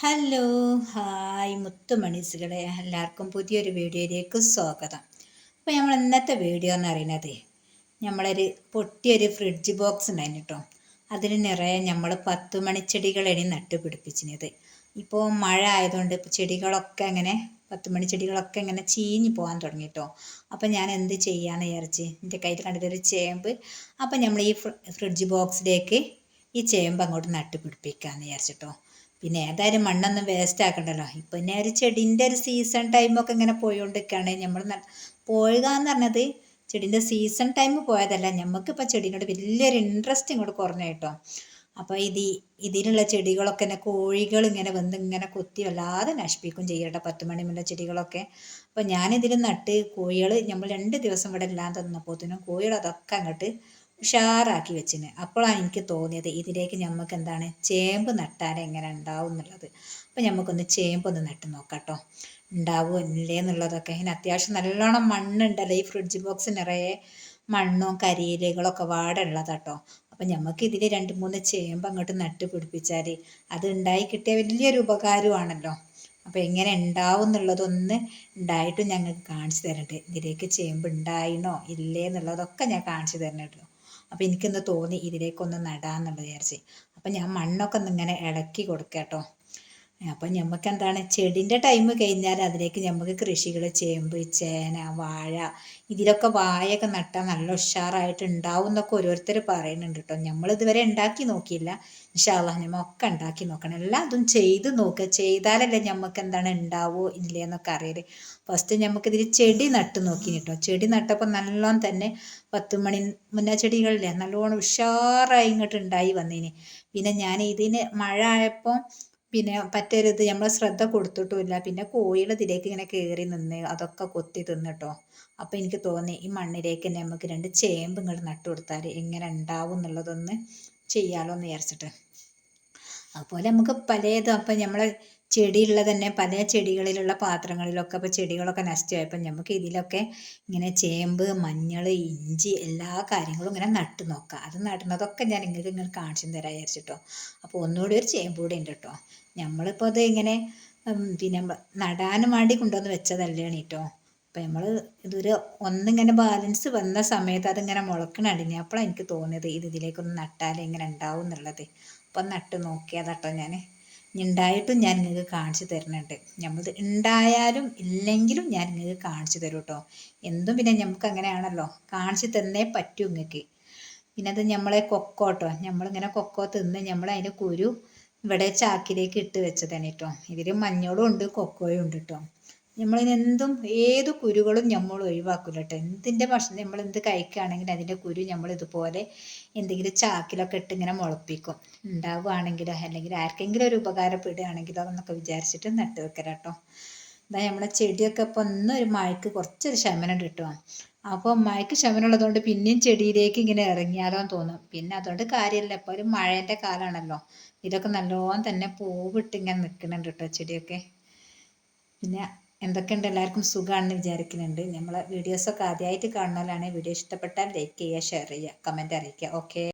Hello hi മുത്തുമണീസുകളെ എല്ലാവർക്കും പുതിയൊരു വീഡിയോയിലേക്ക് സ്വാഗതം. അപ്പോൾ നമ്മൾ ഇന്നത്തെ വീഡിയോ എന്ന് പറയുന്നത് നമ്മളൊരു പൊട്ടിയൊരു ഫ്രിഡ്ജ് ബോക്സ് ഉണ്ടായിരുന്നു കേട്ടോ. അതിന് നിറയെ നമ്മൾ 10 മണിച്ചെടികളാണ് നട്ടുപിടിപ്പിച്ചിരുന്നത്. ഇപ്പോൾ മഴ ആയതുകൊണ്ട് ചെടികളൊക്കെ അങ്ങനെ 10 മണിച്ചെടികളൊക്കെ ഇങ്ങനെ ചീഞ്ഞ് പോകാൻ തുടങ്ങി കേട്ടോ. അപ്പോൾ ഞാൻ എന്ത് ചെയ്യാമെന്ന് വിചാരിച്ച് എൻ്റെ കയ്യിൽ കണ്ടിട്ടൊരു ചേമ്പ്. അപ്പോൾ നമ്മൾ ഈ ഫ്രിഡ്ജ് ബോക്സിലേക്ക് ഈ ചേമ്പ് അങ്ങോട്ട് നട്ടുപിടിപ്പിക്കാമെന്ന് വിചാരിച്ചിട്ടോ. പിന്നെ ഏതായാലും മണ്ണൊന്നും വേസ്റ്റ് ആക്കണ്ടല്ലോ. ഇപ്പം പിന്നെ ഒരു ചെടീൻ്റെ ഒരു സീസൺ ടൈമൊക്കെ ഇങ്ങനെ പോയിക്കൊണ്ടിരിക്കുകയാണ്. നമ്മൾ പോവുക എന്ന് പറഞ്ഞത് ചെടീൻ്റെ സീസൺ ടൈം പോയതല്ല, നമുക്കിപ്പോൾ ചെടീനോട് വലിയൊരു ഇൻട്രസ്റ്റ് ഇങ്ങോട്ട് കുറഞ്ഞു കേട്ടോ. അപ്പോൾ ഇതിലുള്ള ചെടികളൊക്കെ തന്നെ കോഴികൾ ഇങ്ങനെ വന്ന് ഇങ്ങനെ കൊത്തി വല്ലാതെ നശിപ്പിക്കും ചെയ്യട്ടെ 10 മണി മുല്ല ചെടികളൊക്കെ. അപ്പോൾ ഞാനിതിൽ നട്ട് കോഴികൾ നമ്മൾ 2 ദിവസം ഇവിടെ എല്ലാം തന്നപ്പോഴത്തേനും കോഴികൾ അതൊക്കെ അങ്ങോട്ട് ഉഷാറാക്കി വെച്ചിന്. അപ്പോഴാണ് എനിക്ക് തോന്നിയത് ഇതിലേക്ക് നമുക്ക് എന്താണ് ചേമ്പ് നട്ടാൽ എങ്ങനെ ഉണ്ടാവും എന്നുള്ളത്. അപ്പം നമുക്കൊന്ന് ചേമ്പൊന്ന് നട്ട് നോക്കാം കേട്ടോ, ഉണ്ടാവുമോ ഇല്ലേ എന്നുള്ളതൊക്കെ. ഇതിന് അത്യാവശ്യം നല്ലോണം മണ്ണുണ്ടല്ലോ, ഈ ഫ്രിഡ്ജ് ബോക്സ് നിറയെ മണ്ണും കരിയിലകളൊക്കെ വാടുള്ളതാട്ടോ. അപ്പം നമുക്ക് ഇതിൽ 2-3 ചേമ്പ് അങ്ങോട്ട് നട്ട് പിടിപ്പിച്ചാൽ അത് ഉണ്ടായി കിട്ടിയ വലിയൊരു ഉപകാരമാണല്ലോ. അപ്പോൾ എങ്ങനെ ഉണ്ടാവും എന്നുള്ളതൊന്ന് ഉണ്ടായിട്ടും ഞങ്ങൾക്ക് കാണിച്ചു തരണ്ട്. ഇതിലേക്ക് ചേമ്പ് ഉണ്ടായിനോ ഇല്ലേ എന്നുള്ളതൊക്കെ ഞാൻ കാണിച്ചു തരണല്ലോ. അപ്പോൾ എനിക്കൊന്ന് തോന്നി ഇതിലേക്കൊന്ന് നടാമെന്നുള്ളത് വിചാരിച്ച്. അപ്പം ഞാൻ മണ്ണൊക്കെ ഒന്ന് ഇങ്ങനെ ഇളക്കി കൊടുക്കാം കേട്ടോ. അപ്പം നമുക്ക് എന്താണ് ചെടീൻ്റെ ടൈം കഴിഞ്ഞാൽ അതിലേക്ക് നമുക്ക് കൃഷികൾ ചേമ്പ്, ചേന, വാഴ, ഇതിലൊക്കെ വാഴയൊക്കെ നട്ടാൽ നല്ല ഉഷാറായിട്ട് ഉണ്ടാവും എന്നൊക്കെ ഓരോരുത്തർ പറയുന്നുണ്ട് കേട്ടോ. നമ്മളിതുവരെ ഉണ്ടാക്കി നോക്കിയില്ല. ഇൻഷാ അല്ലാഹ് നമ്മൊക്കെ ഉണ്ടാക്കി നോക്കണം. എല്ലാം അതും ചെയ്ത് നോക്കുക. ചെയ്താലല്ലേ നമുക്ക് എന്താണ് ഉണ്ടാവോ ഇല്ലേ എന്നൊക്കെ അറിയല്. ഫസ്റ്റ് നമുക്കിതിൽ ചെടി നട്ട് നോക്കി കേട്ടോ. ചെടി നട്ടപ്പോൾ നല്ലോണം തന്നെ 10 മണി മുല്ല ചെടികളില്ലേ നല്ലോണം ഉഷാറായി ഇങ്ങോട്ട് ഉണ്ടായി വന്നേന്. പിന്നെ ഞാൻ ഇതിന് മഴ ആയപ്പോൾ പിന്നെ പറ്റരുത് നമ്മൾ ശ്രദ്ധ കൊടുത്തിട്ടുമില്ല. പിന്നെ കോഴികൾ ഇതിലേക്ക് ഇങ്ങനെ കയറി നിന്ന് അതൊക്കെ കൊത്തി തിന്നിട്ടോ. അപ്പോൾ എനിക്ക് തോന്നി ഈ മണ്ണിലേക്ക് തന്നെ നമുക്ക് 2 ചേമ്പ് ഇങ്ങോട്ട് നട്ടു കൊടുത്താൽ എങ്ങനെ ഉണ്ടാവും എന്നുള്ളതൊന്ന് ചെയ്യാലോ എന്ന് വിചാരിച്ചിട്ട്. അതുപോലെ നമുക്ക് പലതും അപ്പം നമ്മളെ ചെടിയുള്ള തന്നെ പല ചെടികളിലുള്ള പാത്രങ്ങളിലൊക്കെ ഇപ്പോൾ ചെടികളൊക്കെ നശിച്ചു പോയപ്പോൾ നമുക്ക് ഇതിലൊക്കെ ഇങ്ങനെ ചേമ്പ്, മഞ്ഞൾ, ഇഞ്ചി എല്ലാ കാര്യങ്ങളും ഇങ്ങനെ നട്ട് നോക്കാം. അത് നടുന്നതൊക്കെ ഞാൻ നിങ്ങൾക്ക് ഇങ്ങനെ കാണിച്ചു തരാൻ വിചാരിച്ചിട്ടോ. അപ്പോൾ ഒന്നുകൂടി ഒരു ചേമ്പ് കൂടി ഉണ്ട് കേട്ടോ. നമ്മളിപ്പോൾ അത് ഇങ്ങനെ പിന്നെ നടാനും വേണ്ടി കൊണ്ടുവന്ന് വെച്ചതല്ലേ കേട്ടോ. അപ്പം നമ്മൾ ഇതൊരു ഒന്നിങ്ങനെ ബാലൻസ് വന്ന സമയത്ത് അതിങ്ങനെ മുളക്കണടിഞ്ഞ് അപ്പോഴാണ് എനിക്ക് തോന്നിയത് ഇതിലേക്കൊന്ന് നട്ടാൽ എങ്ങനെ ഉണ്ടാവും എന്നുള്ളത്. അപ്പം നട്ട് നോക്കിയതാട്ടോ ഞാൻ. ഉണ്ടായിട്ടും ഞാൻ നിങ്ങൾക്ക് കാണിച്ചു തരുന്നുണ്ട്. നമ്മൾ ഉണ്ടായാലും ഇല്ലെങ്കിലും ഞാൻ നിങ്ങൾക്ക് കാണിച്ചു തരും കേട്ടോ. എന്തും പിന്നെ നമുക്ക് അങ്ങനെയാണല്ലോ, കാണിച്ചു തന്നേ പറ്റൂ നിങ്ങൾക്ക്. പിന്നെ അത് നമ്മളെ കൊക്കോ കേട്ടോ, നമ്മളിങ്ങനെ കൊക്കോ തിന്ന് നമ്മൾ അതിൻ്റെ കുരു ഇവിടെ ചാക്കിലേക്ക് ഇട്ട് വെച്ചതാണ് കേട്ടോ. ഇതിൽ മഞ്ഞളും ഉണ്ട് കൊക്കോയും ഉണ്ട് കേട്ടോ. നമ്മളിനെന്തും ഏത് കുരുകളും നമ്മൾ ഒഴിവാക്കില്ല കേട്ടോ. എന്തിൻ്റെ ഭക്ഷണം നമ്മൾ എന്ത് കഴിക്കുകയാണെങ്കിൽ അതിൻ്റെ കുരു നമ്മൾ ഇതുപോലെ എന്തെങ്കിലും ചാക്കിലൊക്കെ ഇട്ട് ഇങ്ങനെ മുളപ്പിക്കും. ഉണ്ടാവുകയാണെങ്കിലോ അല്ലെങ്കിൽ ആർക്കെങ്കിലും ഒരു ഉപകാരപ്പെടുകയാണെങ്കിലോ എന്നൊക്കെ വിചാരിച്ചിട്ട് നട്ട് വെക്കല കേട്ടോ. ഇതാ നമ്മളെ ചെടിയൊക്കെ ഇപ്പോൾ ഒന്നൊരു മഴയ്ക്ക് കുറച്ചൊരു ശമനം കിട്ടുക. അപ്പോൾ മഴയ്ക്ക് ശമനമുള്ളതുകൊണ്ട് പിന്നെയും ചെടിയിലേക്ക് ഇങ്ങനെ ഇറങ്ങിയാലോ എന്ന് തോന്നും. പിന്നെ അതുകൊണ്ട് കാര്യമില്ല, ഇപ്പോൾ ഒരു മഴേൻ്റെ കാലമാണല്ലോ. ഇതൊക്കെ നല്ലോണം തന്നെ പൂവിട്ട് ഇങ്ങനെ നിൽക്കുന്നുണ്ട് കേട്ടോ ചെടിയൊക്കെ. പിന്നെ എന്തൊക്കെയുണ്ട്, എല്ലാവർക്കും സുഖമാണെന്ന് വിചാരിക്കുന്നുണ്ട്. നമ്മളെ വീഡിയോസൊക്കെ ആദ്യമായിട്ട് കാണുന്നവരാണെങ്കിൽ വീഡിയോ ഇഷ്ടപ്പെട്ടാൽ ലൈക്ക് ചെയ്യുക, ഷെയർ ചെയ്യുക, കമൻറ്റ് അറിയിക്കുക. ഓക്കെ.